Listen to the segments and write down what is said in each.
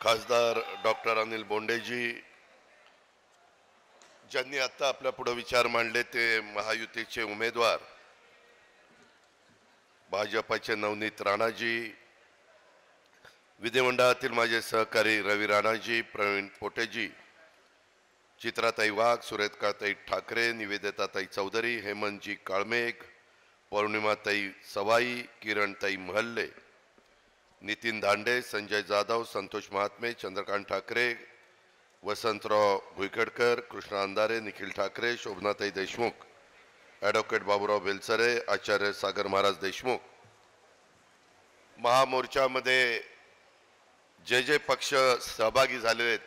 खासदार डॉक्टर अनिल बोंडेजी ज्यांनी आता आपल्या पुढे विचार मांडले ते महायुतीचे उमेदवार भाजपचे नवनीत राणाजी, विधिमंडळातील माझे सहकारी रवी राणाजी, प्रवीण पोटेजी, चित्राताई वाघ, सुरेखाताई ठाकरे, निवेदिताताई चौधरी, हेमंतजी काळमेघ, पौर्णिमाताई सवाई, किरणताई महल्ले, नितीन धांडे, संजय जाधव, संतोष महात्मे, चंद्रकांत ठाकरे, वसंतराव भुईकडकर, कृष्णा अंधारे, निखिल ठाकरे, शोभनाताई देशमुख, ॲडव्होकेट बाबूराव बेलसरे, आचार्य सागर महाराज देशमुख, महामोर्चामध्ये जे जे पक्ष सहभागी झालेले आहेत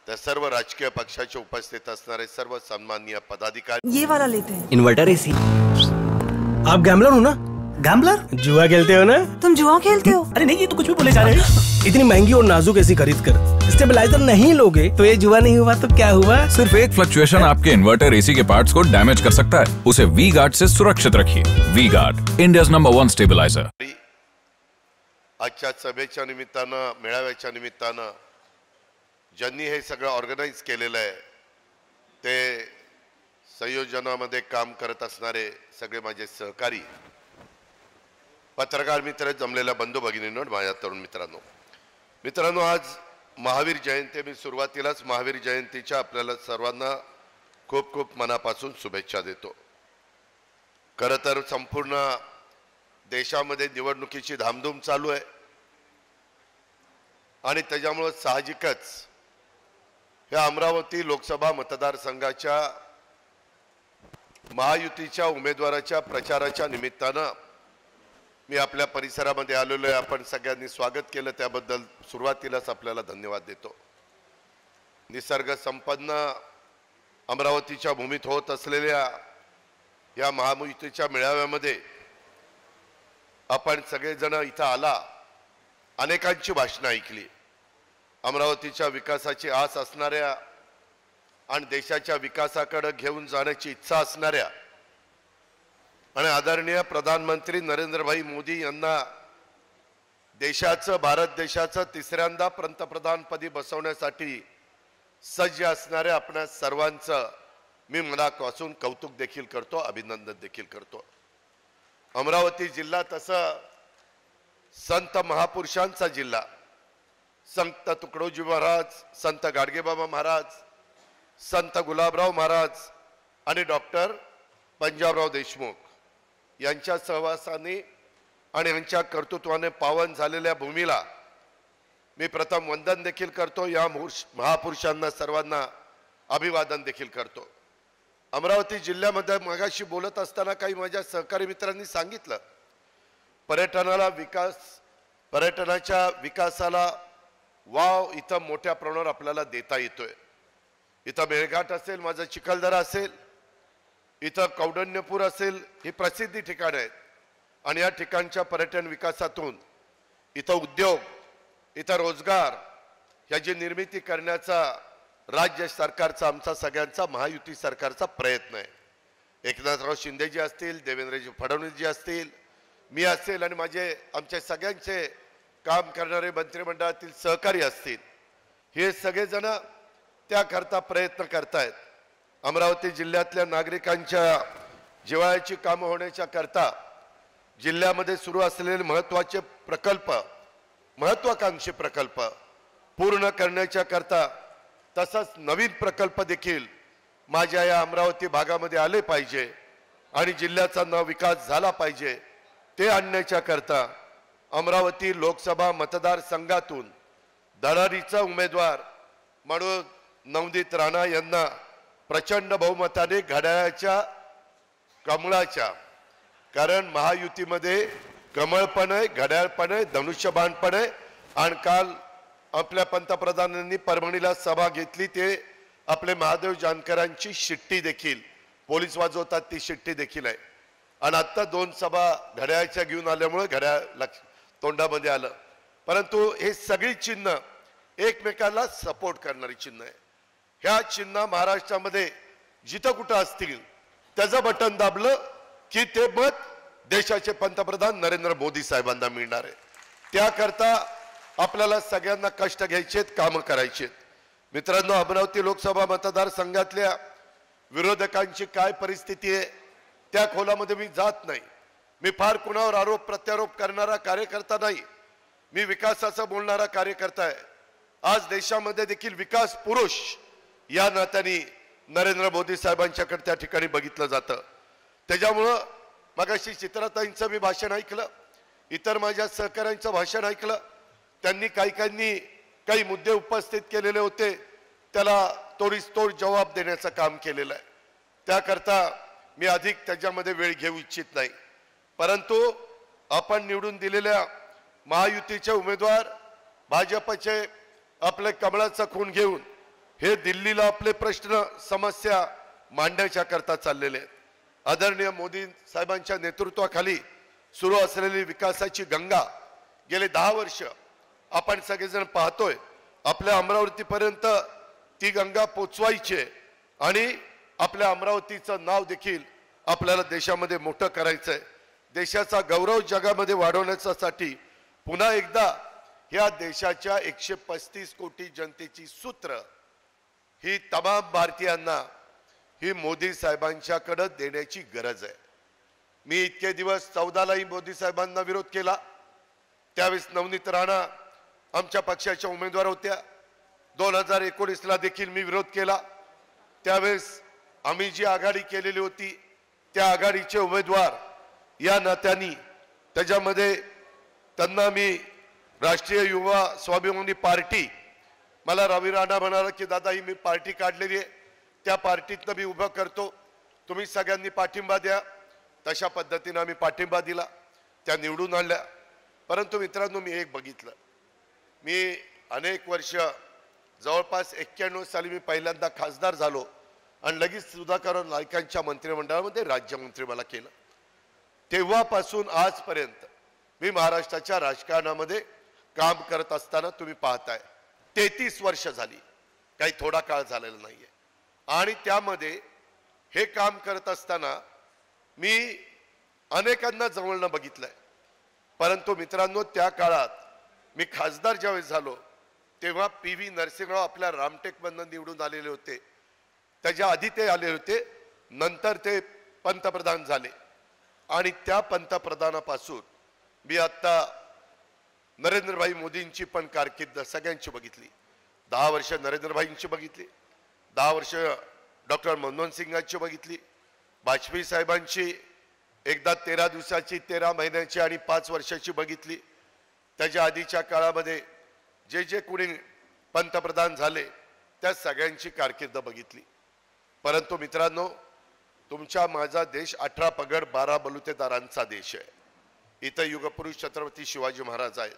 त्या सर्व राजकीय पक्षाचे उपस्थित असणारे सर्व सन्माननीय पदाधिकारी। ये वाला लेते हैं। Inverter AC. आप गैम्बलर हो ना? गैम्बलर? जुआ खेलते हो ना? तुम जुआ खेलते हो? अरे नहीं, ये तो कुछ भी बोले जा रहे हैं। इतनी महंगी और नाजुक एसी खरीद कर स्टेबलाइजर नहीं लोगे तो ये जुआ नहीं हुआ तो क्या हुआ? सिर्फ एक फ्लक्चुएशन आपके इन्वर्टर एसी के पार्ट्स को डैमेज कर सकता है। उसे वी गार्ड से सुरक्षित रखिए। V Guard, India's number 1 stabiliser. आजच्या सभेच्या निमित्तानं, मेळाव्याच्या निमित्तानं ज्यांनी हे सगळं ऑर्गनाइज केलेलं आहे ते संयोजनामध्ये काम करत असणारे सगळे माझे सहकारी, पत्रकार मित्र, जमलेल्या बंधू भगिनींनो, माझ्या तरुण मित्रांनो, आज महावीर जयंती। मी सुरुवातीलाच महावीर जयंतीच्या आपल्याला सर्वांना खूप खूप मनापासून शुभेच्छा देतो। खरं तर संपूर्ण देशामध्ये निवडणुकीची धामधूम चालू आहे आणि त्याच्यामुळे साहजिकच या अमरावती लोकसभा मतदारसंघाच्या महायुतीच्या उमेदवाराच्या प्रचाराच्या निमित्तानं मी आपल्या परिसरामध्ये आलेलो आहे। आपण सगळ्यांनी स्वागत केलं त्याबद्दल सुरुवातीलाच आपल्याला धन्यवाद देतो। निसर्ग संपन्न अमरावतीच्या भूमीत होत असलेल्या या महायुतीच्या मेळाव्यामध्ये आपण सगळेजण इथं आला, अनेकांची भाषणं ऐकली। अमरावतीच्या विकासाची आस असणाऱ्या आणि देशाच्या विकासाकडे घेऊन जाण्याची इच्छा असणाऱ्या आणि आदरणीय प्रधानमंत्री नरेंद्रभाई मोदी यांना देशाचं, भारत देशाचं तिसऱ्यांदा पंतप्रधानपदी बसवण्यासाठी सज्ज असणाऱ्या आपल्या सर्वांचं मी मनापासून कौतुक देखील करतो, अभिनंदन देखील करतो। अमरावती जिल्हा तसं संत महापुरुषांचा जिल्हा, संत तुकडोजी महाराज, संत गाडगेबाबा महाराज, संत गुलाबराव महाराज आणि डॉक्टर पंजाबराव देशमुख यांच्या सहवासाने आणि यांच्या कर्तृत्वाने पावन झालेल्या भूमीला मी प्रथम वंदन देखील करतो। या महापुरुषांना सर्वांना अभिवादन देखील करतो। अमरावती जिल्ह्यामध्ये मगाशी बोलत असताना काही माझ्या सहकारी मित्रांनी सांगितलं, पर्यटनाच्या विकासाला वाव इथं मोठ्या प्रमाणावर आपल्याला देता येतोय। इथं मेळघाट असेल, माझा चिखलदरा असेल, इथं कौंडण्यपूर असेल, ही प्रसिद्धी ठिकाणं आहेत आणि या ठिकाणच्या पर्यटन विकासातून इथं उद्योग, इथं रोजगार याची निर्मिती करण्याचा राज्य सरकारचा, आमचा सगळ्यांचा, महायुती सरकारचा प्रयत्न आहे। एकनाथराव शिंदेजी असतील, देवेंद्रजी फडणवीसजी असतील, मी असेल आणि आमचे सगळ्यांचे काम करणारे मंत्रिमंडळातील सहकारी असतील, हे सगळेजण त्याकरता प्रयत्न करतायत। अमरावती जिल्ह्यातल्या नागरिकांच्या जिव्हाळ्याची कामं होण्याच्या करता जिल्ह्यामध्ये सुरू असलेले महत्त्वाचे प्रकल्प, महत्त्वाकांक्षी प्रकल्प पूर्ण करण्याच्या करता तसंच नवीन प्रकल्प देखील माझ्या या अमरावती भागामध्ये आले पाहिजे आणि जिल्ह्याचा विकास झाला पाहिजे, ते आणण्याच्या करता अमरावती लोकसभा मतदारसंघातून धडाडीचा उमेदवार म्हणून नवनीत राणा यांना प्रचंड बहुमताने घड्याळाच्या कमळाच्या, कारण महायुतीमध्ये कमळ पण आहे, घड्याळ पण आहे, धनुष्यबाण पण आहे आणि काल आपल्या पंतप्रधानांनी परभणीला सभा घेतली, ते आपले महादेव जानकरांची शिट्टी देखील पोलीस वाजवतात, ती शिट्टी देखील आहे। आणि आता 2 सभा घड्याळाच्या घेऊन आल्यामुळे घड्याळ तोंडामध्ये आलं, परंतु हे सगळी चिन्ह एकमेकाला सपोर्ट करणारी चिन्ह आहे। ह्या चिन्ह महाराष्ट्रामध्ये जिथं कुठं असतील त्याचं बटन दाबलं की ते मत देशाचे पंतप्रधान नरेंद्र मोदी साहेबांना मिळणार आहे। त्याकरता आपल्याला सगळ्यांना कष्ट घ्यायचेत, कामं करायचेत. मित्रांनो, अमरावती लोकसभा मतदारसंघातल्या विरोधकांची काय परिस्थिती आहे त्या खोलामध्ये मी जात नाही. मी फार कुणावर आरोप प्रत्यारोप करणारा कार्यकर्ता नाही. मी विकासाचा बोलणारा कार्यकर्ता आहे. आज देशामध्ये देखील विकास पुरुष या नात्याने नरेंद्र मोदी साहेबांच्याकडे त्या ठिकाणी बघितलं जातं. त्याच्यामुळं मगाशी चित्राताईंचं मी भाषण ऐकलं, इतर माझ्या सहकाऱ्यांचं भाषण ऐकलं. त्यांनी काही मुद्दे उपस्थित केलेले होते, त्याला तोडीसतोड जबाब देण्याचं काम केलेलं आहे. त्याकरता मी अधिक त्याच्यामध्ये वेळ घेऊ इच्छित नाही. परंतु आपण निवडून दिलेल्या महायुतीचे उमेदवार भाजपचे आपले कमळाचा खून घेऊन हे दिल्लीला आपले प्रश्न समस्या मांडण्याच्या करता चाललेले आहेत. आदरणीय मोदी साहेबांच्या नेतृत्वाखाली सुरू असलेली विकासाची गंगा गेले 10 वर्ष आपण सगळेजण पाहतोय. आपल्या अमरावतीपर्यंत ती गंगा पोचवायची आणि आपल्या अमरावतीचं नाव देखील आपल्याला देशामध्ये मोठं करायचंय. देशाचा गौरव जगामध्ये वाढवण्यासाठी पुन्हा एकदा या देशाच्या 135 कोटी जनतेची सूत्र ही तमाम भारतीयांना ही मोदी साहेबांच्याकडे देण्याची गरज आहे. मी इतके दिवस 14लाही मोदी साहेबांना विरोध केला. त्यावेळेस नवनीत राणा आमच्या पक्षाच्या उमेदवार होत्या. 2019ला देखील मी विरोध केला. त्यावेळेस आम्ही जी आघाडी केलेली होती त्या आघाडीचे उमेदवार या नात्याने त्याच्यामध्ये त्यांना मी राष्ट्रीय युवा स्वाभिमानी पार्टी, मला रवी राणा म्हणाला की दादा ही मी पार्टी काढलेली आहे, त्या पार्टीतनं मी उभं करतो, तुम्ही सगळ्यांनी पाठिंबा द्या. तशा पद्धतीने आम्ही पाठिंबा दिला, त्या निवडून आणल्या. परंतु मित्रांनो, मी एक बघितलं, मी अनेक वर्ष जवळपास 91 साली मी पहिल्यांदा खासदार झालो आणि लगेच सुधाकर नाईकांच्या मंत्रिमंडळामध्ये राज्यमंत्री मला केलं. तेव्हापासून आजपर्यंत मी महाराष्ट्राच्या राजकारणामध्ये काम करत असताना तुम्ही पाहताय 33 वर्ष झाली, काही थोडा काळ झालेला नाहीये. आणि त्यामध्ये हे काम करत असताना मी अनेकांना जवळनं बघितलंय. परंतु मित्रांनो, त्या काळात मी खासदार ज्यावेळेस झालो तेव्हा PV नरसिंहराव आपल्या रामटेकमधून निवडून आलेले होते. त्याच्या आधी ते आले होते, नंतर ते पंतप्रधान झाले. आणि त्या पंतप्रधानापासून मी आता नरेंद्रभाई मोदींची पण कारकीर्द सगळ्यांची बघितली. 10 वर्ष नरेंद्रभाईंची बघितली, 10 वर्ष डॉक्टर मनमोहन सिंगांची बघितली, वाजपेयी साहेबांची एकदा 13 दिवसाची, 13 महिन्याची आणि 5 वर्षाची बघितली. त्याच्या आधीच्या काळामध्ये जे कोणी पंतप्रधान झाले त्या सगळ्यांची कारकीर्द बघितली. परंतु मित्रांनो, तुमचा माझा देश 18 पगड 12 बलुतेदारांचा देश आहे. इथं युगपुरुष छत्रपती शिवाजी महाराज आहेत.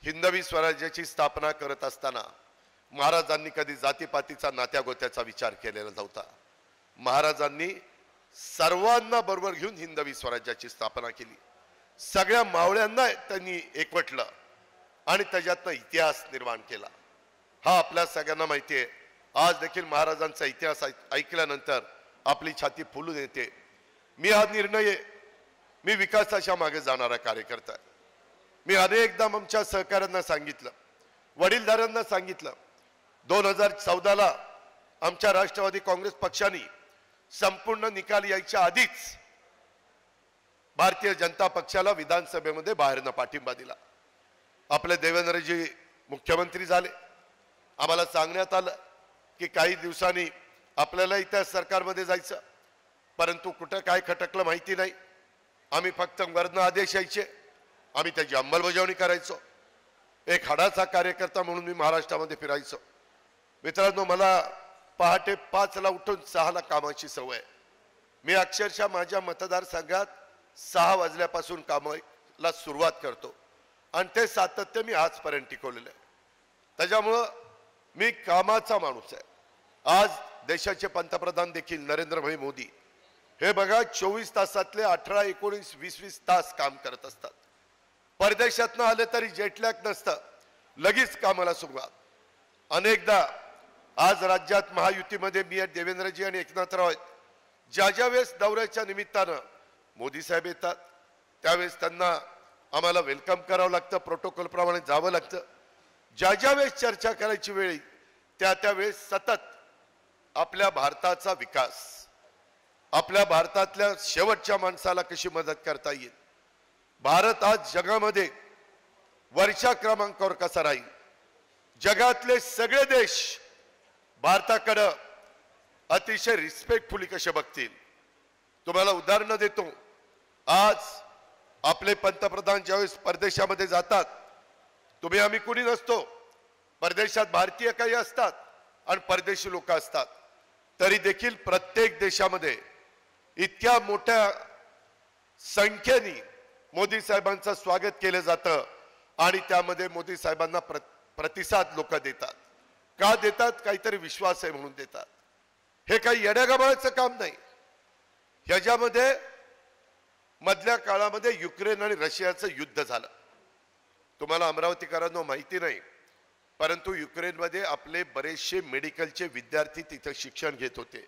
हिंदवी स्वराज्याची स्थापना करत असताना महाराजांनी कधी जातीपातीचा नात्यागोत्याचा विचार केलेला नव्हता. महाराजांनी सर्वांना बरोबर घेऊन हिंदवी स्वराज्याची स्थापना केली. सगळ्या मावळ्यांना त्यांनी एकवटलं आणि त्याच्यातनं इतिहास निर्माण केला. हा आपल्या सगळ्यांना माहिती आहे. आज देखील महाराजांचा इतिहास ऐकल्यानंतर आपली छाती फुलून येते. मी विकासाच्या मागे जाणारा कार्यकर्ता आहे. मी अनेकदा आमच्या सहकाऱ्यांना सांगितलं, वडीलधाऱ्यांना सांगितलं, 2014ला आमच्या राष्ट्रवादी काँग्रेस पक्षाने संपूर्ण निकाल यायच्या आधीच भारतीय जनता पक्षाला विधानसभेमध्ये बाहेरनं पाठिंबा दिला. आपले देवेंद्रजी मुख्यमंत्री झाले. आम्हाला सांगण्यात आलं की काही दिवसांनी आपल्याला त्या सरकारमध्ये जायचं. परंतु कुठं काय खटकलं माहिती नाही. आम्ही फक्त वरनं आदेश यायचे, आम्ही त्याची अंमलबजावणी करायचो. एक हाडाचा कार्यकर्ता म्हणून मी महाराष्ट्रामध्ये फिरायचो. मित्रांनो, मला पहाटे 5ला उठून 6ला कामाची सवय. मी अक्षरशः माझ्या मतदारसंघात 6 वाजल्यापासून कामाला सुरुवात करतो आणि ते सातत्य मी आजपर्यंत टिकवलेलं आहे. त्याच्यामुळं मी कामाचा माणूस आहे. आज देशाचे पंतप्रधान देखील नरेंद्रभाई मोदी हे बघा 24 तासातले 18, 19, 20 तास काम करत असतात. परदेशातनं आले तरी जेटलॅग नसतं, लगेच कामाला सुरुवात. अनेकदा आज राज्यात महायुतीमध्ये मी देवेंद्रजी आणि एकनाथराव आहेत. ज्या वेळेस दौऱ्याच्या निमित्तानं मोदी साहेब येतात त्यावेळेस त्यांना आम्हाला वेलकम करावं लागतं, प्रोटोकॉल प्रमाणे ज्या वेळेस चर्चा करायची वेळ येईल, त्या वेळेस सतत आपल्या भारताचा विकास, आपल्या भारतातल्या शेवटच्या माणसाला कशी मदत करता येईल, भारत आज जगामध्ये वरच्या क्रमांकावर कसा राहील, जगातले सगळे देश भारताकडे अतिशय रिस्पेक्टफुली कसे बघतील. तुम्हाला उदाहरण देतो. आज आपले पंतप्रधान ज्यावेळेस परदेशामध्ये जातात, तुम्ही आम्ही कुणी नसतो, परदेशात भारतीय काही असतात आणि परदेशी लोक असतात, तरी देखील प्रत्येक देशामध्ये इतक्या मोठ्या संख्येने मोदी साहेबांचं स्वागत केलं जातं आणि त्यामध्ये मोदी साहेबांना प्रतिसाद लोक देतात. का देतात? काहीतरी विश्वास आहे म्हणून देतात. हे काही येड्यागबाळाचं काम नाही. ह्याच्यामध्ये मधल्या काळामध्ये युक्रेन आणि रशियाचं युद्ध झालं. तुम्हाला अमरावतीकरांना माहिती नाही, परंतु युक्रेनमध्ये आपले बरेचसे मेडिकलचे विद्यार्थी तिथे शिक्षण घेत होते.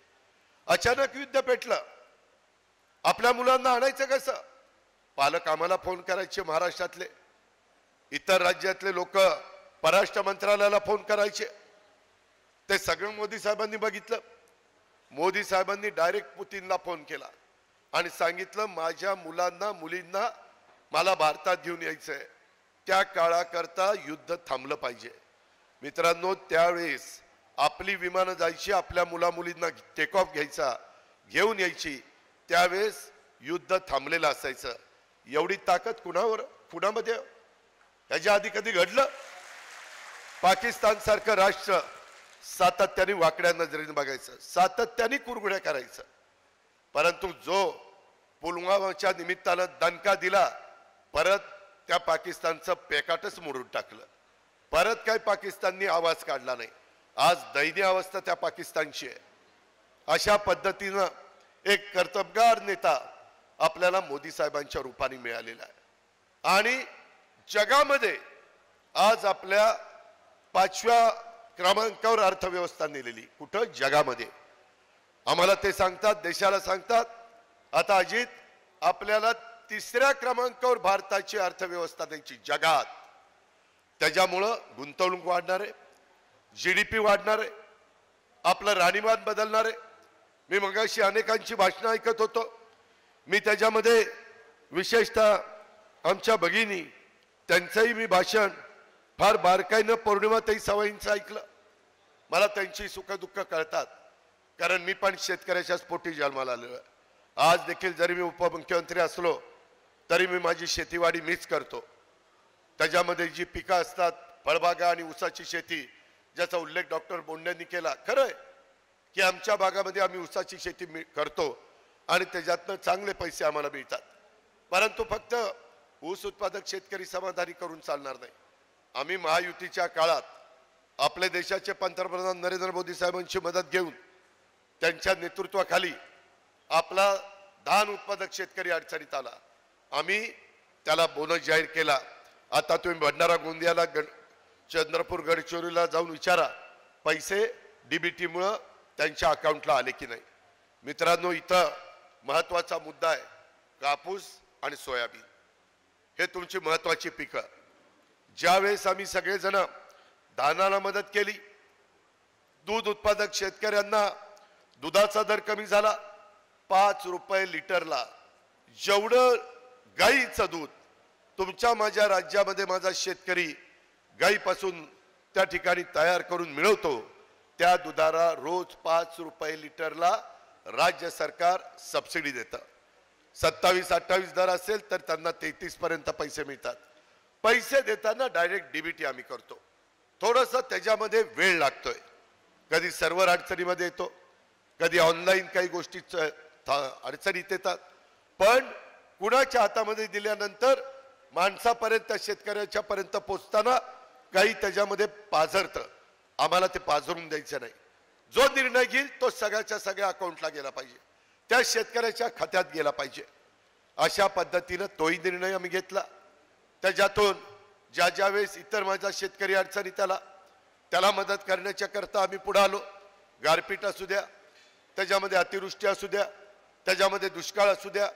अचानक युद्ध पेटलं. आपल्या मुलांना आणायचं कसं? पालक आम्हाला फोन करायचे, महाराष्ट्रातले, इतर राज्यातले लोक परराष्ट्र मंत्रालयाला फोन करायचे. ते सगळं मोदी साहेबांनी बघितलं. मोदी साहेबांनी डायरेक्ट पुतीनला फोन केला आणि सांगितलं, माझ्या मुलांना मुलींना मला भारतात घेऊन यायचंय, त्या काळाकरता युद्ध थांबलं पाहिजे. मित्रांनो, त्यावेळेस आपली विमानं जायची, आपल्या मुला मुलींना टेक ऑफ घ्यायचा, घेऊन यायची, त्यावेळेस युद्ध थांबलेलं असायचं. एवढी ताकद कुणामध्ये? ह्याच्या आधी कधी घडलं? पाकिस्तान सारखं राष्ट्र सातत्याने वाकड्या नजरेने बघायचं, सातत्याने कुरघुड्या करायचं, परंतु जो पुलवामाच्या निमित्तानं दणका दिला, परत त्या पाकिस्तानचं पेकाटच मोडून टाकलं. परत काय पाकिस्ताननी आवाज काढला नाही. आज दैन्य अवस्था त्या पाकिस्तानची आहे. अशा पद्धतीनं एक कर्तबगार नेता आपल्याला मोदी साहेबांच्या रूपाने मिळालेला आहे. आणि जगामध्ये आज आपल्या 5व्या क्रमांकावर अर्थव्यवस्था नेलेली. कुठं? जगामध्ये. आम्हाला ते सांगतात, देशाला सांगतात, आता अजित आपल्याला 3ऱ्या क्रमांकावर भारताची अर्थव्यवस्था द्यायची जगात. त्याच्यामुळं गुंतवणूक वाढणार आहे, GDP वाढणार आहे, आपलं राहणीमान बदलणार आहे. मी मगाशी अनेकांची भाषणं ऐकत होतो. मी त्याच्यामध्ये विशेषतः आमच्या भगिनी, त्यांचंही मी भाषण फार बारकाईनं पौर्णिमाताई सवाईंचं ऐकलं. मला त्यांची सुखदुःख कळतात, कारण मी पण शेतकऱ्याच्याच पोटी जन्माला आलेलो आहे. आज देखील जरी मी उपमुख्यमंत्री असलो तरी मी माझी शेतीवाडी मीच करतो. त्याच्यामध्ये जी पिकं असतात, फळबागा आणि ऊसाची शेती, ज्याचा उल्लेख डॉक्टर बोंडेंनी केला, खरं आहे की आमच्या भागामध्ये आम्ही ऊसाची शेती करतो आणि त्याच्यातनं चांगले पैसे आम्हाला मिळतात. परंतु फक्त ऊस उत्पादक शेतकरी समाधानी करून चालणार नाही. आम्ही महायुतीच्या काळात आपल्या देशाचे पंतप्रधान नरेंद्र मोदी साहेबांची मदत घेऊन त्यांच्या नेतृत्वाखाली आपला धान उत्पादक शेतकरी अडचणीत आला. आम्ही त्याला बोनस जाहीर केला. आता तुम्ही भंडारा गोंदियाला, चंद्रपूर, गडचिरोलीला जाऊन विचारा, पैसे DBT मुळे त्यांच्या अकाउंटला आले की नाही. मित्रांनो, इथं महत्वाचा मुद्दा आहे कापूस आणि सोयाबीन. हे तुमची महत्वाची पिकं. ज्यावेळेस आम्ही सगळेजण धानाला मदत केली, दूध उत्पादक शेतकऱ्यांना दुधाचा दर कमी झाला, 5 रुपये लिटरला. जेवढं गाईचं दूध तुमच्या माझ्या राज्यामध्ये माझा शेतकरी गाईपासून त्या ठिकाणी तयार करून मिळवतो, त्या दुधाला रोज 5 रुपये लिटरला राज्य सरकार सबसिडी देतं. 27-28 दर असेल तर त्यांना 33 पर्यंत पैसे मिळतात. पैसे देताना डायरेक्ट DBT आम्ही करतो. थोडंसं त्याच्यामध्ये वेळ लागतोय. कधी सर्व्हर अडचणीमध्ये येतो, कधी ऑनलाईन काही गोष्टी अडचणीत येतात, पण कुणाच्या हातामध्ये दिल्यानंतर माणसापर्यंत, शेतकऱ्याच्या पर्यंत पोचताना काही त्याच्यामध्ये पाझरतं. आम्हाला ते पाझरून द्यायचं नाही. जो निर्णय घेईल तो सगळ्याच्या सगळ्या अकाउंटला गेला पाहिजे, त्या शेतकऱ्याच्या खात्यात गेला पाहिजे. अशा पद्धतीनं तोही निर्णय आम्ही घेतला. त्याच्यातून ज्या वेळेस इतर माझा शेतकरी अडचणीत आला, त्याला मदत करण्याच्या करता आम्ही पुढे आलो. गारपीट असू द्या, त्याच्यामध्ये अतिवृष्टी असू द्या, त्याच्यामध्ये दुष्काळ असू द्या,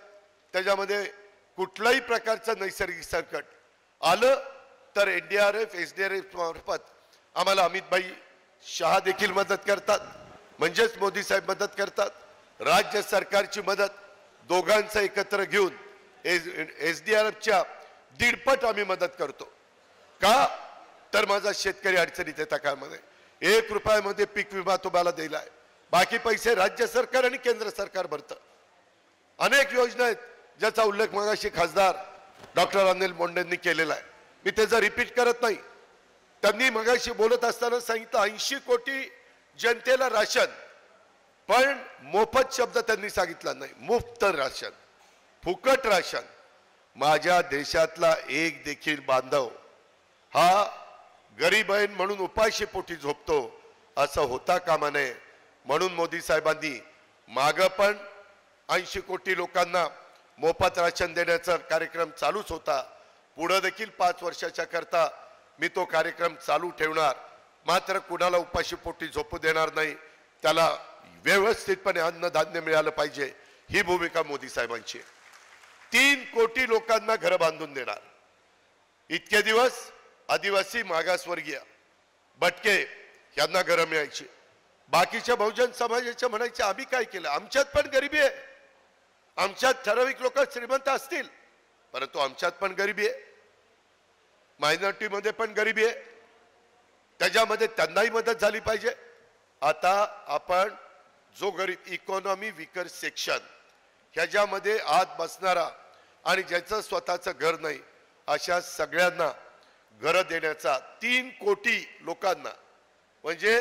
त्याच्यामध्ये कुठल्याही प्रकारचं नैसर्गिक संकट आलं तर NDRF SDRF मार्फत आम्हाला अमितभाई शहा देखील मदत करतात, म्हणजेच मोदी साहेब मदत करतात. राज्य सरकारची मदत दोघांचं एकत्र घेऊन SDRFच्या 1.5 आम्ही मदत करतो. का तर माझा शेतकरी अडचणीत येता काळामध्ये 1 रुपयामध्ये पीक विमा तुम्हाला दिलाय, बाकी पैसे राज्य सरकार आणि केंद्र सरकार भरतं. अनेक योजना आहेत ज्याचा उल्लेख मगाशी खासदार डॉक्टर अनिल बोंडेंनी केलेला आहे, मी त्याचा रिपीट करत नाही. त्यांनी मगाशी बोलत असताना सांगितलं 80 कोटी जनतेला राशन, पण मोफत शब्द त्यांनी सांगितला नाही. मुफ्त राशन, फुकट राशन. माझ्या देशातला एक देखील बांधव हा गरीब आहे म्हणून उपाशी पोटी झोपतो असं होता कामा नये. म्हणून मोदी साहेबांनी मागं पण 80 कोटी लोकांना मोफत राशन देण्याचा कार्यक्रम चालूच होता. पुढे देखील 5 वर्षाच्या करता मी तो कार्यक्रम चालू ठेवणार. मात्र कुणाला उपाशी पोटी झोपू देणार नाही, त्याला व्यवस्थितपणे अन्नधान्य मिळालं पाहिजे, ही भूमिका मोदी साहेबांची. 3 कोटी लोकांना घर बांधून देणार. इतके दिवस आदिवासी, मागासवर्गीय, भटके यांना घरं मिळायची. बाकीच्या बहुजन समाजाच्या म्हणायचे आम्ही काय केलं, आमच्यात पण गरिबी आहे, आमच्यात ठराविक लोक श्रीमंत असतील परंतु आमच्यात पण गरिबी आहे, मायनॉरिटी मध्ये पण गरिबी आहे, त्याच्यामध्ये त्यांनाही मदत झाली पाहिजे. आता आपण जो गरीब इकॉनॉमी वीकर सेक्शन ह्याच्यामध्ये आत बसणारा आणि ज्याचं स्वतःचं घर नाही अशा सगळ्यांना घर देण्याचा 3 कोटी लोकांना, म्हणजे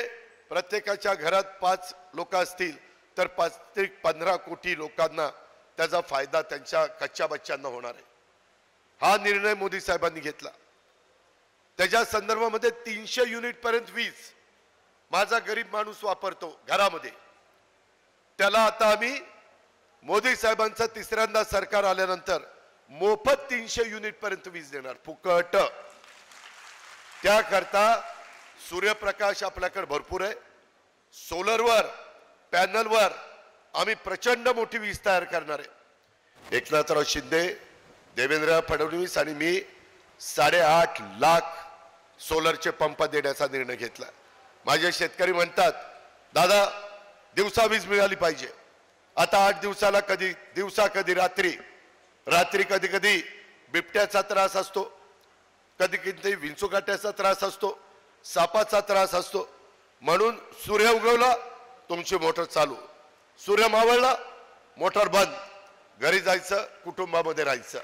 प्रत्येकाच्या घरात 5 लोक असतील तर 15 कोटी लोकांना त्याचा फायदा त्यांच्या कच्च्या बच्चांना होणार आहे. हा निर्णय मोदी साहेबांनी घेतला. त्याच्या संदर्भामध्ये 300 युनिट पर्यंत वीज माझा गरीब माणूस वापरतो घरामध्ये, त्याला आता आम्ही मोदी साहेबांचं तिसऱ्यांदा सरकार आल्यानंतर मोफत 300 युनिट पर्यंत वीज देणार, फुकट. त्याकरता सूर्यप्रकाश आपल्याकडे भरपूर आहे. सोलरवर, पॅनलवर आम्ही प्रचंड मोठी वीज तयार करणार आहे. एकनाथराव शिंदे, देवेंद्र फडणवीस आणि मी 8.5 लाख सोलरचे पंप देण्याचा निर्णय घेतला. माझे शेतकरी म्हणतात दादा दिवसा वीज मिळाली पाहिजे. आता 8 दिवसाला कधी दिवसा कधी रात्री, रात्री कधी कधी बिबट्याचा त्रास असतो, कधी कधी विंचुकाट्याचा त्रास असतो, सापाचा त्रास असतो. म्हणून सूर्य उगवला तुमची मोटर चालू, सूर्य मावळला मोटर बंद, घरी जायचं, कुटुंबामध्ये राहायचं.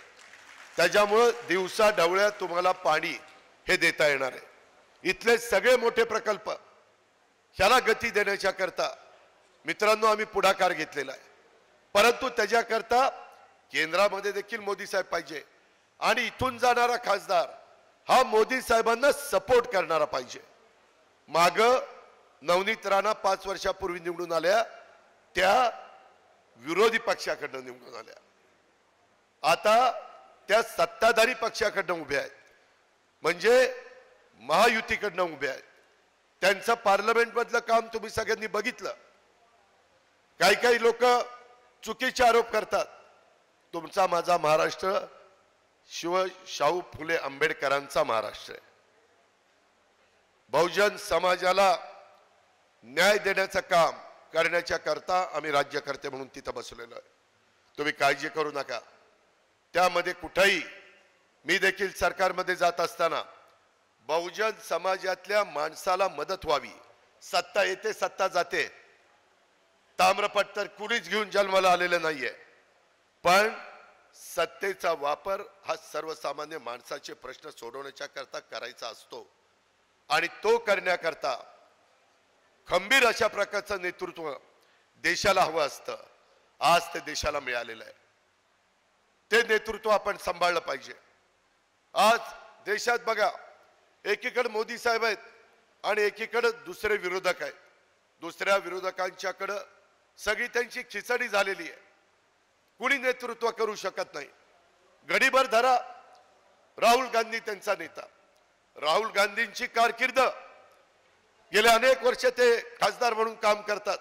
त्याच्यामुळं दिवसा ढवळ्या तुम्हाला पाणी हे देता येणार आहे. इथले सगळे मोठे प्रकल्प ह्याला गती देण्याच्या करता मित्रांनो आम्ही पुढाकार घेतलेला आहे. परंतु त्याच्याकरता केंद्रामध्ये देखील मोदी साहेब पाहिजे आणि इथून जाणारा खासदार हा मोदी साहेबांना सपोर्ट करणारा पाहिजे. माग नवनीत राणा 5 वर्षापूर्वी निवडून आल्या, त्या विरोधी पक्षाकडनं निवडून आल्या, आता त्या सत्ताधारी पक्षाकडनं उभ्या आहेत, म्हणजे महायुतीकडनं उभ्या आहेत. त्यांचं पार्लमेंट मधलं काम तुम्ही सगळ्यांनी बघितलं. काही काही लोक चुकीचे आरोप करतात. तुमचा माझा महाराष्ट्र शाहू फुले आंबेडकरांचा महाराष्ट्र आहे. बहुजन समाजाला न्याय देण्याचं काम करण्याच्या करता आम्ही राज्यकर्ते म्हणून तिथं बसलेलो आहे. तुम्ही काळजी करू नका. त्यामध्ये कुठेही मी देखील सरकारमध्ये जात असताना बहुजन समाजातल्या माणसाला मदत व्हावी. सत्ता येते सत्ता जाते, ताम्रपट तर कुणीच घेऊन जन्माला आलेलं नाहीये, पण सत्तेचा वापर हा सर्वसामान्य माणसाचे प्रश्न सोडवण्याच्या करता करायचा असतो आणि तो करण्याकरता खंबीर अशा प्रकारचं नेतृत्व देशाला हवं असतं. आज ते देशाला मिळालेलं आहे. ते नेतृत्व आपण सांभाळलं पाहिजे. आज देशात बघा, एकीकडे मोदी साहेब आहेत आणि एकीकडे दुसरे विरोधक आहेत. दुसऱ्या विरोधकांच्याकडे सगळी त्यांची खिचडी झालेली आहे. कुणी नेतृत्व करू शकत नाही. घडीभर धरा राहुल गांधी त्यांचा नेता. राहुल गांधींची कारकीर्द गेले अनेक वर्ष ते खासदार म्हणून काम करतात.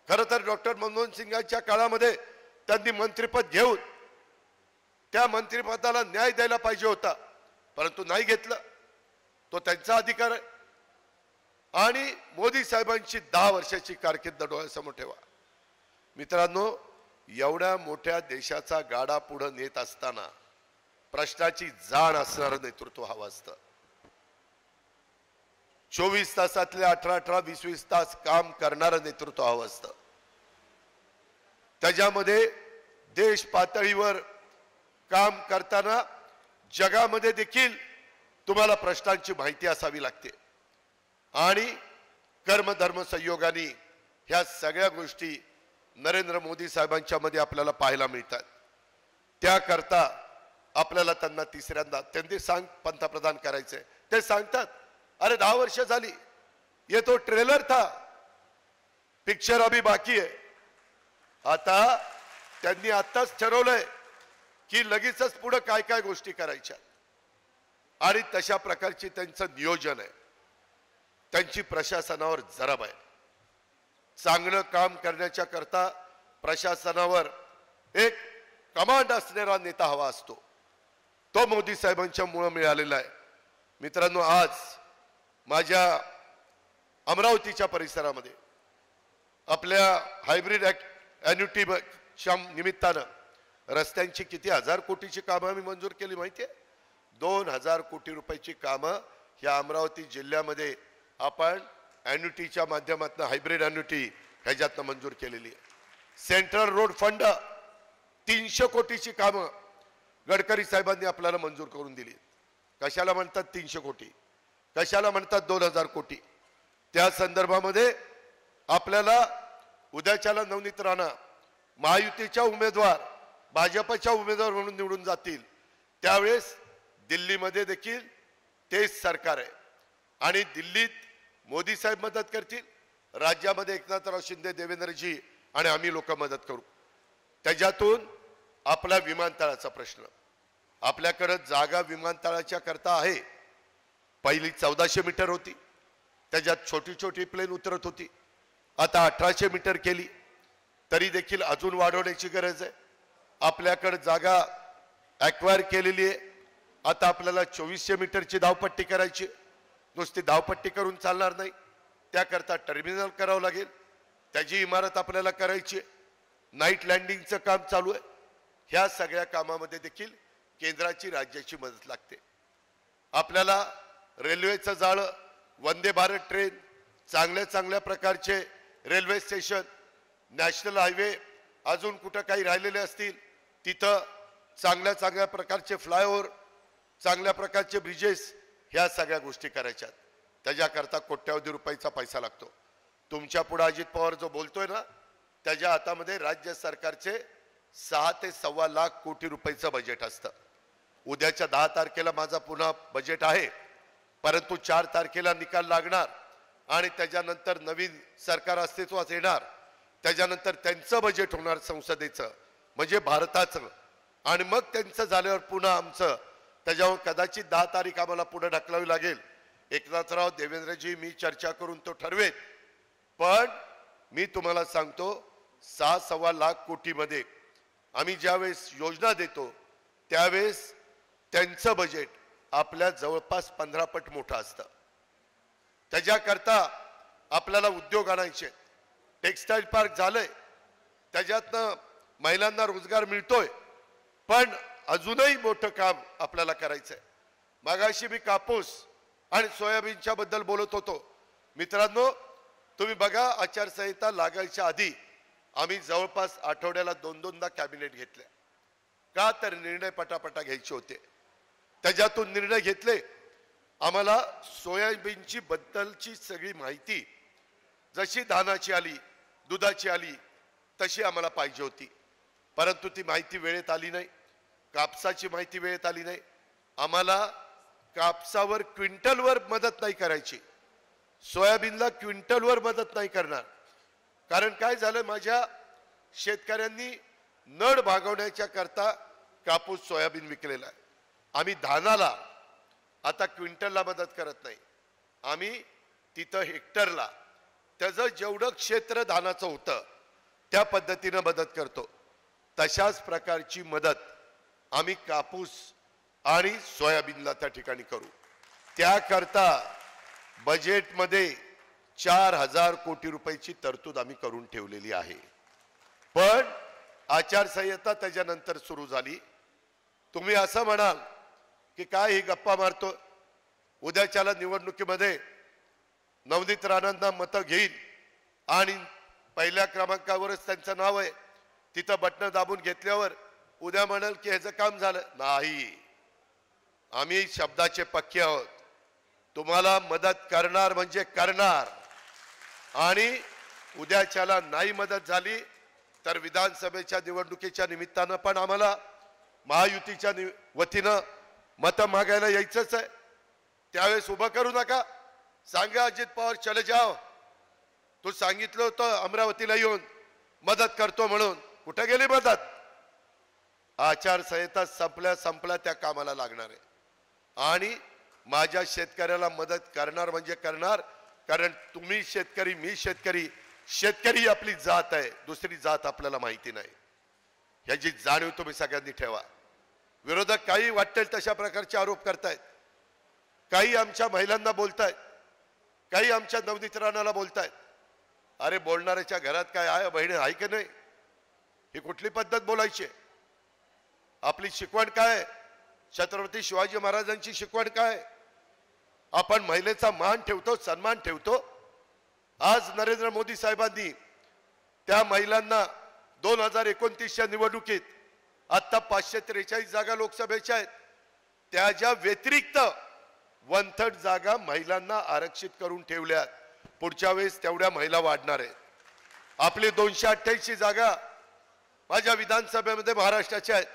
खरं तर डॉक्टर मनमोहन सिंगांच्या काळामध्ये त्यांनी मंत्रिपद घेऊन त्या मंत्रिपदाला न्याय द्यायला पाहिजे होता. परंतु नाही घेतलं, तो त्यांचा अधिकार आहे. आणि मोदी साहेबांची 10 वर्षाची कारकीर्द डोळ्यासमोर ठेवा. मित्रांनो, एवढ्या मोठ्या देशाचा गाडा पुढे नेत असताना प्रश्नाची जाण असणारं नेतृत्व हवं असतं. 24 तासातले 18-18, 20-20 तास काम करणारं नेतृत्व हवं असतं. त्याच्यामध्ये देश पातळीवर काम करताना जगामध्ये देखील तुम्हाला प्रश्नांची माहिती असावी लागते. आणि कर्मधर्म संयोगाने ह्या सगळ्या गोष्टी नरेंद्र मोदी साहेबांच्या मध्ये आपल्याला पाहायला मिळतात. त्याकरता आपल्याला त्यांना तिसऱ्यांदा त्यांनी पंतप्रधान करायचे, ते सांगतात अरे 10 वर्ष झाली, ये तो ट्रेलर था, पिक्चर अभी बाकी है. आता त्यांनी आत्ताच ठरवलंय की लगेचच पुढे काय काय गोष्टी करायच्या आणि तशा प्रकारची त्यांचं नियोजन आहे. त्यांची प्रशासनावर जरब आहे. चांगलं काम करण्याच्या करता प्रशासनावर एक कमांड असणारा नेता हवा असतो. तो मोदी साहेबांच्या मुळे मिळालेला आहे. मित्रांनो, आज माझ्या अमरावतीच्या परिसरामध्ये आपल्या हायब्रिड ॲन्युटीच्या निमित्तानं रस्त्यांची किती 1000 कोटीची कामं आम्ही मंजूर केली माहिती आहे. 2000 कोटी रुपयाची कामं ह्या अमरावती जिल्ह्यामध्ये आपण ॲन्युटीच्या माध्यमातून हायब्रिड ॲन्युटी ह्याच्यातनं मंजूर केलेली आहे. सेंट्रल रोड फंड 300 कोटीची कामं गडकरी साहेबांनी आपल्याला मंजूर करून दिली. कशाला म्हणतात 300 कोटी, कशाला म्हणतात 2000 कोटी? त्या संदर्भामध्ये आपल्याला उद्याच्याला नवनीत राणा महायुतीच्या उमेदवार भाजपच्या उमेदवार म्हणून निवडून जातील, त्यावेळेस दिल्लीमध्ये देखील तेच सरकार आहे आणि दिल्लीत मोदी साहेब मदत करतील, राज्यामध्ये एकनाथराव शिंदे, देवेंद्रजी आणि आम्ही लोक मदत करू. त्याच्यातून आपला विमानतळाचा प्रश्न, आपल्याकडे जागा विमानतळाच्या करता आहे. पहिली 1400 मीटर होती, त्याच्यात छोटी छोटी प्लेन उतरत होती, आता 1800 मीटर केली. तरी देखील अजून वाढवण्याची गरज आहे. आपल्याकडे जागा ॲक्वायर केलेली आहे. आता आपल्याला 2400 मीटरची धावपट्टी करायची. नुसती धावपट्टी करून चालणार नाही, त्याकरता टर्मिनल करावं लागेल, त्याची इमारत आपल्याला करायची. नाईट लँडिंगचं काम चालू आहे. ह्या सगळ्या कामामध्ये देखील केंद्राची राज्याची मदत लागते. आपल्याला रेल्वेचं जाळं, वंदे भारत ट्रेन, चांगल्या चांगल्या प्रकारचे रेल्वे स्टेशन, नॅशनल हायवे, अजून कुठं काही राहिलेले असतील तिथं चांगल्या चांगल्या प्रकारचे फ्लायओव्हर, चांगल्या प्रकारचे ब्रिजेस, ह्या सगळ्या गोष्टी करायच्यात. त्याच्याकरता कोट्यावधी रुपयाचा पैसा लागतो. तुमच्या पुढे अजित पवार जो बोलतोय ना, त्याच्या हातामध्ये राज्य सरकारचे 6 ते 1.25 लाख कोटी रुपयाचं बजेट असतं. उद्याच्या 10 तारखेला माझा पुन्हा बजेट आहे, परंतु 4 तारखेला निकाल लागणार आणि त्याच्यानंतर नवीन सरकार अस्तित्वात येणार. त्याच्यानंतर त्यांचं बजेट होणार संसदेचं, म्हणजे भारताचं, आणि मग त्यांचं झाल्यावर पुन्हा आमचं. त्याच्यावर कदाचित 10 तारीख आम्हाला पुढे ढकलावी लागेल. एकनाथराव, देवेंद्रजी, मी चर्चा करून तो ठरवेत. पण मी तुम्हाला सांगतो 6-1.25 लाख कोटीमध्ये आम्ही ज्यावेळेस योजना देतो त्यावेळेस त्यांचं बजेट आपल्या जवळपास 15 पट मोठं असतं. त्याच्याकरता आपल्याला उद्योग आणायचे. टेक्स्टाईल पार्क झालंय, त्याच्यातनं महिलांना रोजगार मिळतोय, पण अजूनही मोठं काम आपल्याला करायचंय. मागाशी मी कापूस आणि सोयाबीनच्या बद्दल बोलत होतो. मित्रांनो, तुम्ही बघा, आचारसंहिता लागायच्या आधी आम्ही जवळपास आठवड्याला 2-2दा कॅबिनेट घेतल्या. का तर निर्णय पटापटा घ्यायचे होते. त्याच्यातून निर्णय घेतले. आम्हाला सोयाबीनची बद्दलची सगळी माहिती जशी धानाची आली, दुधाची आली, तशी आम्हाला पाहिजे होती, परंतु ती माहिती वेळेत आली नाही. कापसाची माहिती वेळेत आली नाही. आम्हाला कापसावर क्विंटलवर मदत नाही करायची, सोयाबीनला क्विंटलवर मदत नाही करणार. कारण काय झालं, माझ्या शेतकऱ्यांनी नड भागवण्याच्या करता कापूस सोयाबीन विकलेला आहे. आम्ही धानाला आता क्विंटलला मदत करत नाही, आम्ही तिथं हेक्टरला, त्याचं जेवढं क्षेत्र धानाचं होतं त्या पद्धतीनं मदत करतो. तशाच प्रकारची मदत आम्ही कापूस आणि सोयाबीनला त्या ठिकाणी करू. त्याकरता बजेटमध्ये 4,000 कोटी रुपयाची तरतूद आम्ही करून ठेवलेली आहे. पण आचारसंहिता त्याच्यानंतर सुरू झाली. तुम्ही असं म्हणाल की काय ही गप्पा मारतो, उद्याच्याला निवडणुकीमध्ये नवनीत राणांना मतं घेईल आणि पहिल्या क्रमांकावरच त्यांचं नाव आहे, तिथं बटणं दाबून घेतल्यावर उद्या म्हणाल की ह्याचं काम झालं. नाही, आम्ही शब्दाचे पक्के आहोत. तुम्हाला मदत करणार म्हणजे करणार, आणि उद्याच्याला नाही मदत झाली तर विधानसभेच्या निवडणुकीच्या निमित्तानं पण आम्हाला महायुतीच्या वतीनं मतं मागायला यायचंच आहे. त्यावेळेस उभं करू नका. सांगा अजित पवार चले जाओ, तू सांगितलं होतं अमरावतीला येऊन मदत करतो म्हणून, कुठे गेली मदत? आचारसंहिता संपल्या त्या कामाला लागणार आहे. आणि माझ्या शेतकऱ्याला मदत करणार म्हणजे करणार, कारण तुम्ही शेतकरी, मी शेतकरी, शेतकरी आपली जात आहे, दुसरी जात आपल्याला माहिती नाही. ह्याची जाणीव तुम्ही सगळ्यांनी ठेवा. विरोधक काही वाटेल तशा प्रकारचे आरोप करतायत, काही आमच्या महिलांना बोलतायत, काही आमच्या नवनीत राणाला बोलतायत. अरे बोलणाऱ्याच्या घरात काय आहे बहिणी आहे की नाही? ही कुठली पद्धत बोलायची? आपली शिकवण काय? छत्रपती शिवाजी महाराजांची शिकवण काय? आपण महिलेचा मान ठेवतो, सन्मान ठेवतो. आज नरेंद्र मोदी साहेबांनी त्या महिलांना 2029च्या निवडणुकीत आता 543 जागा लोकसभेच्या आहेत, त्याच्या व्यतिरिक्त 1/3 जागा महिलांना आरक्षित करून ठेवल्यात. पुढच्या वेळेस तेवढ्या महिला वाढणार आहेत. आपली 288 जागा माझ्या विधानसभेमध्ये महाराष्ट्राच्या आहेत.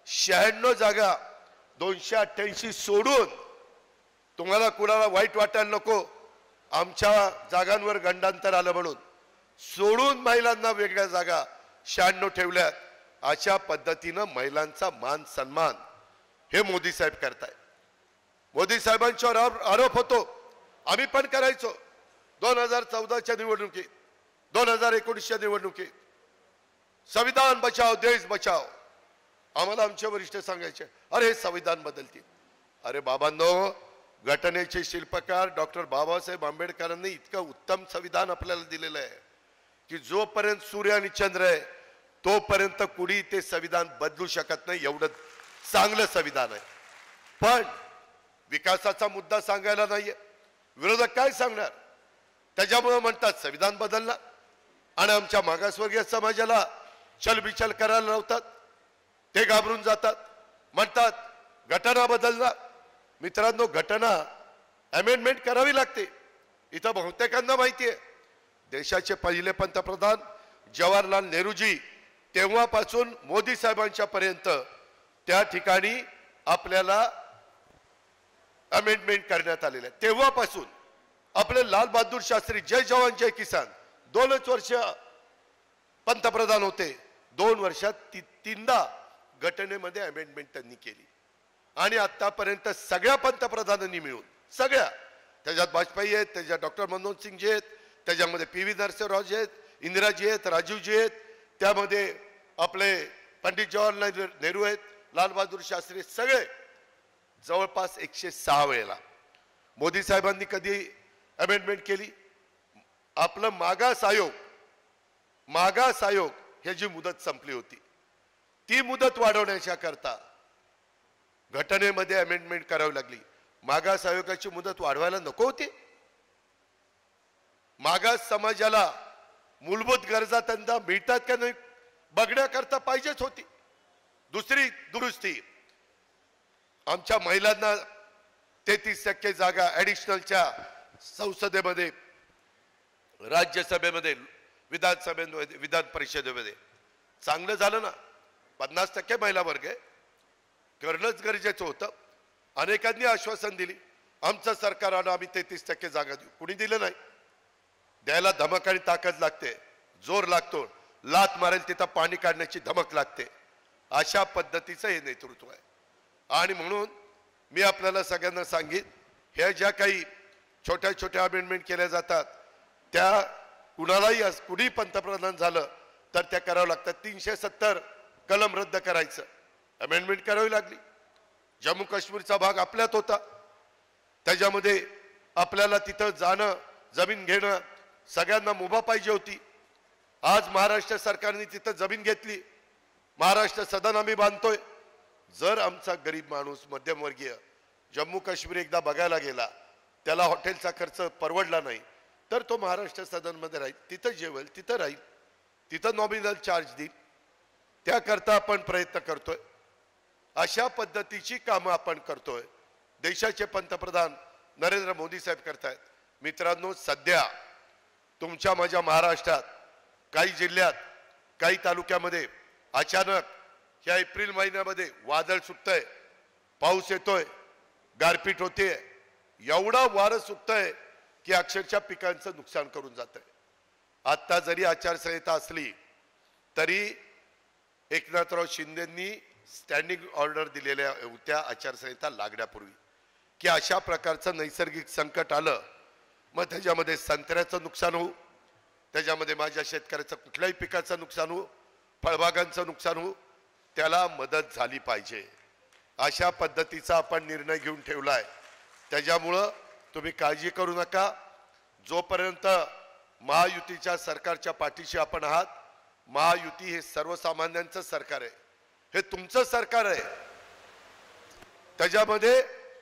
96 जागा 288 सोडून, तुम्हाला कुणाला वाईट वाटायला नको, आमच्या जागांवर गंडांतर आलं म्हणून सोडून महिलांना वेगळ्या जागा 96 ठेवल्यात. अशा पद्धतीनं महिलांचा मान सन्मान हे मोदी साहेब करताय. मोदी साहेबांच्यावर आरोप होतो, आम्ही पण करायचो 2014च्या निवडणुकीत, 2019च्या निवडणुकीत. संविधान बचाओ देश बचाओ. आम्हाला आमचे वरिष्ठ सांगायचे अरे हे संविधान बदलतील. अरे बाबांनो, घटनेचे शिल्पकार डॉक्टर बाबासाहेब आंबेडकरांनी इतकं उत्तम संविधान आपल्याला दिलेलं आहे की जोपर्यंत सूर्य आणि चंद्र आहे तोपर्यंत कुणी ते संविधान बदलू शकत नाही. एवढं चांगलं संविधान आहे. पण विकासाचा मुद्दा सांगायला नाहीये. विरोधक काय सांगणार? त्याच्यामुळे म्हणतात संविधान बदलला आणि आमच्या मागासवर्गीय समाजाला चलबिचल करायला लावतात. ते घाबरून जातात, म्हणतात घटना बदलला. मित्रांनो, घटना अमेंडमेंट करावी लागते. इथं बहुतेकांना माहिती आहे, देशाचे पहिले पंतप्रधान जवाहरलाल नेहरूजी तेव्हापासून मोदी साहेबांच्या पर्यंत त्या ठिकाणी आपल्याला अमेंडमेंट करण्यात आलेलं आहे. तेव्हापासून आपले लाल बहादूर शास्त्री जय जवान जय किसान 2च वर्ष पंतप्रधान होते. 2 वर्षात तीनदा घटनेमध्ये अमेंडमेंट त्यांनी केली. आणि आतापर्यंत सगळ्या पंतप्रधानांनी मिळून, सगळ्या, त्याच्यात वाजपेयी आहेत, त्याच्यात डॉक्टर मनमोहन सिंगजी आहेत, त्याच्यामध्ये PV नरसिंहरावजी आहेत, इंदिराजी आहेत, राजीवजी आहेत, त्यामध्ये आपले पंडित जवाहरलाल नेहरू आहेत, लाल बहादूर शास्त्री, सगळे जवळपास 106 वेळेला. मोदी साहेबांनी कधी अमेंडमेंट केली? आपलं मागास आयोग ह्याची मुदत संपली होती. ती मुदत वाढवण्याच्या करता घटनेमध्ये अमेंडमेंट करावी लागली. मागास आयोगाची मुदत वाढवायला नको होती? मागास समाजाला मूलभूत गरजा त्यांना मिळतात का नाही बघण्याकरता पाहिजेच होती. दुसरी दुरुस्ती, आमच्या महिलांना 33% जागा ऍडिशनलच्या संसदेमध्ये, राज्यसभेमध्ये, विधानसभेमध्ये, विधान परिषदेमध्ये. चांगलं झालं ना. 50% महिला वर्ग आहे, करणंच गरजेचं होतं. अनेकांनी आश्वासन दिली, आमचं सरकार आलं आम्ही 33% जागा देऊ. कुणी दिलं नाही. द्यायला धमक आणि ताकद लागते, जोर लागतो. लात मारेल तिथं पाणी काढण्याची धमक लागते. अशा पद्धतीचं हे नेतृत्व आहे. आणि म्हणून मी आपल्याला सगळ्यांना सांगेन, ह्या ज्या काही छोट्या छोट्या अमेंडमेंट केल्या जातात त्या कुणालाही कुणी पंतप्रधान झालं तर त्या करावं लागतात. 370 कलम रद्द करायचं, अमेंडमेंट करावी लागली. जम्मू काश्मीरचा भाग आपल्यात होता, त्याच्यामध्ये आपल्याला तिथं जाणं, जमीन घेणं सगळ्यांना मुभा पाहिजे होती. आज महाराष्ट्र सरकारने तिथं जमीन घेतली, महाराष्ट्र सदन आम्ही बांधतोय. जर आमचा गरीब माणूस मध्यमवर्गीय जम्मू काश्मीर एकदा बघायला गेला, त्याला हॉटेलचा खर्च परवडला नाही, तर तो महाराष्ट्र सदनमध्ये राहील, तिथं जेवेल, तिथं राहील, तिथं नॉमिनल चार्ज देईल. त्याकरता आपण प्रयत्न करतोय. अशा पद्धतीची कामं आपण करतोय. देशाचे पंतप्रधान नरेंद्र मोदी साहेब करतायत. मित्रांनो, सध्या तुमच्या माझ्या महाराष्ट्रात काही जिल्ह्यात, काही तालुक्यामध्ये अचानक ह्या एप्रिल महिन्यामध्ये वादळ सुटतंय, पाऊस येतोय, गारपीट होते, एवढा वारं सुटतंय की अक्षरशः पिकांचं नुकसान करून जातंय. आता जरी आचारसंहिता असली तरी एकनाथराव शिंदेंनी स्टँडिंग ऑर्डर दिलेल्या होत्या आचारसंहिता लागण्यापूर्वी, की अशा प्रकारचं नैसर्गिक संकट आलं मग त्याच्यामध्ये संत्र्याचं नुकसान होऊ, त्याच्यामध्ये माझ्या शेतकऱ्याचं कुठल्याही पिकाचं नुकसान होऊ, फळबागांचं नुकसान होऊ, त्याला मदत झाली पाहिजे. अशा पद्धतीचा आपण निर्णय घेऊन ठेवलाय. त्याच्यामुळं तुम्ही काळजी करू नका. जोपर्यंत महायुतीच्या सरकारच्या पाठीशी आपण आहात, महायुती हे सर्वसामान्यांचं सरकार आहे, हे तुमचं सरकार आहे. त्याच्यामध्ये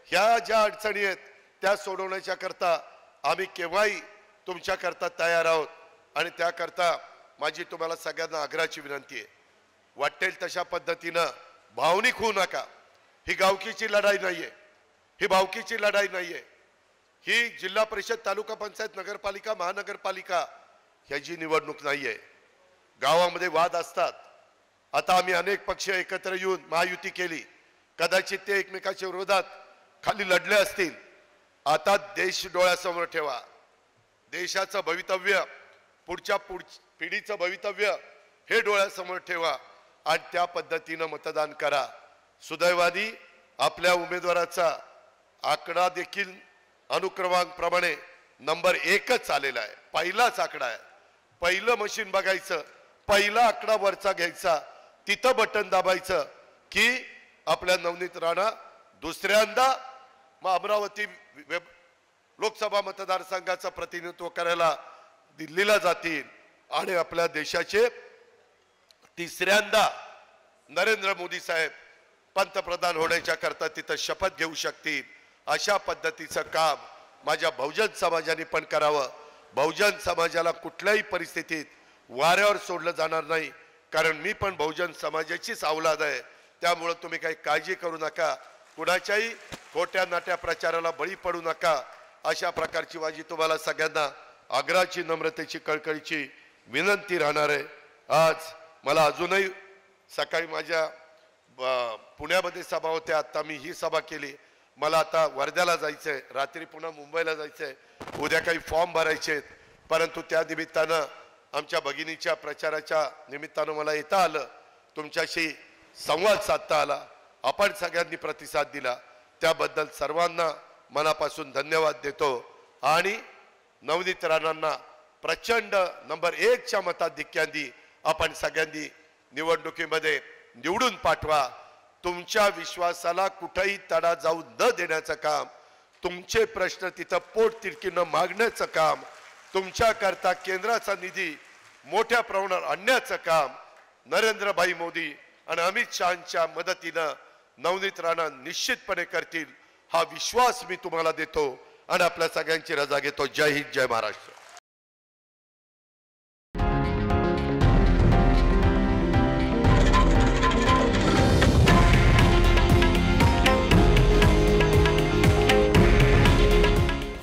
ह्या ज्या अडचणी आहेत त्या सोडवण्याच्या करता आम्ही केव्हाही तुमच्या करता तयार आहोत. आणि त्याकरता माझी तुम्हाला सगळ्यांना आग्रहाची विनंती आहे, वाटेल तशा पद्धतीनं भावनिक होऊ नका. ही गावकीची लढाई नाहीये, ही भावकीची लढाई नाहीये. ही जिल्हा परिषद, तालुका पंचायत, नगरपालिका, महानगरपालिका ह्याची निवडणूक नाहीये. गावामध्ये वाद असतात. आता आम्ही अनेक पक्ष एकत्र येऊन महायुती केली, कदाचित ते एकमेकाच्या विरोधात खाली लढले असतील. आता देश डोळ्यासमोर ठेवा. देशाचं भवितव्य, पुढच्या पिढीचं भवितव्य हे डोळ्यासमोर ठेवा आणि त्या पद्धतीनं मतदान करा. सुदैवाने आपल्या उमेदवाराचा आकडा देखील अनुक्रमांप्रमाणे नंबर 1च आलेला आहे. पहिलाच आकडा आहे. पहिलं मशीन बघायचं, पहिला आकडा वरचा घ्यायचा, तिथं बटन दाबायचं की आपल्या नवनीत राणा दुसऱ्यांदा अमरावती लोकसभा मतदारसंघाचं प्रतिनिधित्व करायला दिल्लीला जातील आणि आपल्या देशाचे तिसऱ्यांदा नरेंद्र मोदी साहेब पंतप्रधान होण्याच्या करता तिथं शपथ घेऊ शकतील. अशा पद्धतीचं काम माझ्या बहुजन समाजाने पण करावं. बहुजन समाजाला कुठल्याही परिस्थितीत वाऱ्यावर सोडलं जाणार नाही, कारण मी पण बहुजन समाजाचीच औलाद आहे. त्यामुळे तुम्ही काही काळजी करू नका, कुणाच्याही खोट्या नाट्या प्रचाराला बळी पडू नका. अशा प्रकारची माझी तुम्हाला सगळ्यांना आग्रहाची, नम्रतेची, कळकळीची विनंती राहणार आहे. आज मला अजूनही सकाळी माझ्या पुण्यामध्ये सभा होत्या, आता मी ही सभा केली. मला आता वर्ध्याला जायचंय, रात्री पुन्हा मुंबईला जायचंय, उद्या काही फॉर्म भरायचे आहेत. परंतु त्या निमित्तानं आमच्या भगिनीच्या प्रचाराच्या निमित्तानं मला येता आलं, तुमच्याशी संवाद साधता आला, आपण सगळ्यांनी प्रतिसाद दिला, त्याबद्दल सर्वांना मनापासून धन्यवाद देतो. आणि नवनीत राणांना प्रचंड नंबर 1च्या मताधिक्यांनी आपण सगळ्यांनी निवडणुकीमध्ये निवडून पाठवा. तुमच्या विश्वासाला कुठेही तडा जाऊ न देण्याचं काम, तुमचे प्रश्न तिथं पोट तिडकीनं मागण्याचं काम, तुमच्या करता केंद्राचा निधी मोठ्या प्रमाणावर आणण्याचं काम नरेंद्रभाई मोदी आणि अमित शहांच्या मदतीनं नवनीत राणा निश्चितपणे करतील. हा विश्वास मी तुम्हाला देतो आणि आपल्या सगळ्यांची रजा घेतो. जय हिंद, जय महाराष्ट्र.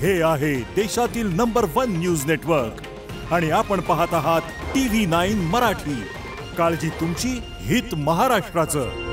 हे आहे देशातील नंबर 1 न्यूज नेटवर्क आणि आपण पाहत आहात TV9 मराठी. काळजी तुमची, हित महाराष्ट्राचं.